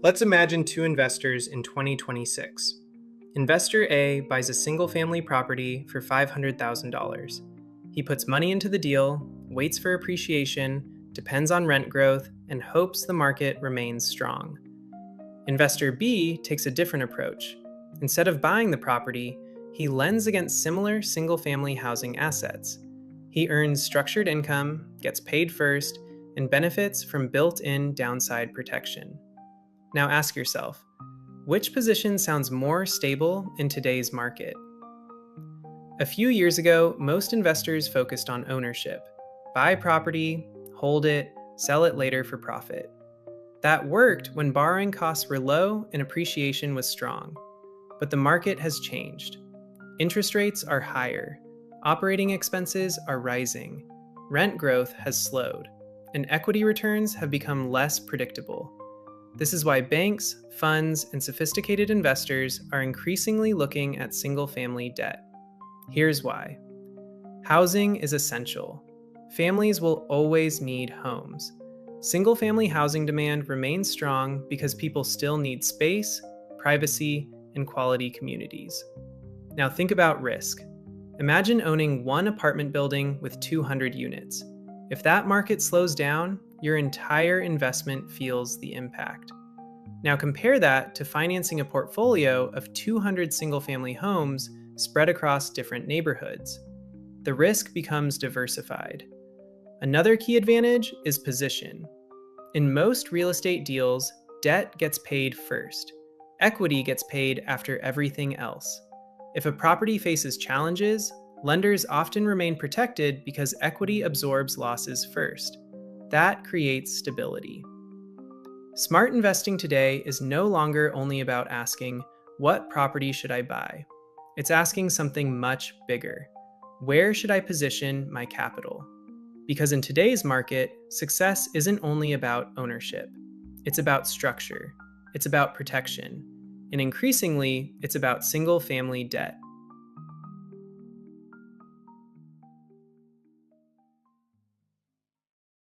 Let's imagine two investors in 2026. Investor A buys a single-family property for $500,000. He puts money into the deal, waits for appreciation, depends on rent growth, and hopes the market remains strong. Investor B takes a different approach. Instead of buying the property, he lends against similar single-family housing assets. He earns structured income, gets paid first, and benefits from built-in downside protection. Now ask yourself, which position sounds more stable in today's market? A few years ago, most investors focused on ownership. Buy property, hold it, sell it later for profit. That worked when borrowing costs were low and appreciation was strong. But the market has changed. Interest rates are higher. Operating expenses are rising. Rent growth has slowed. And equity returns have become less predictable. This is why banks, funds, and sophisticated investors are increasingly looking at single-family debt. Here's why. Housing is essential. Families will always need homes. Single-family housing demand remains strong because people still need space, privacy, and quality communities. Now think about risk. Imagine owning one apartment building with 200 units. If that market slows down, your entire investment feels the impact. Now compare that to financing a portfolio of 200 single-family homes spread across different neighborhoods. The risk becomes diversified. Another key advantage is position. In most real estate deals, debt gets paid first. Equity gets paid after everything else. If a property faces challenges, lenders often remain protected because equity absorbs losses first. That creates stability. Smart investing today is no longer only about asking, what property should I buy? It's asking something much bigger. Where should I position my capital? Because in today's market, success isn't only about ownership. It's about structure. It's about protection. And increasingly, it's about single-family debt.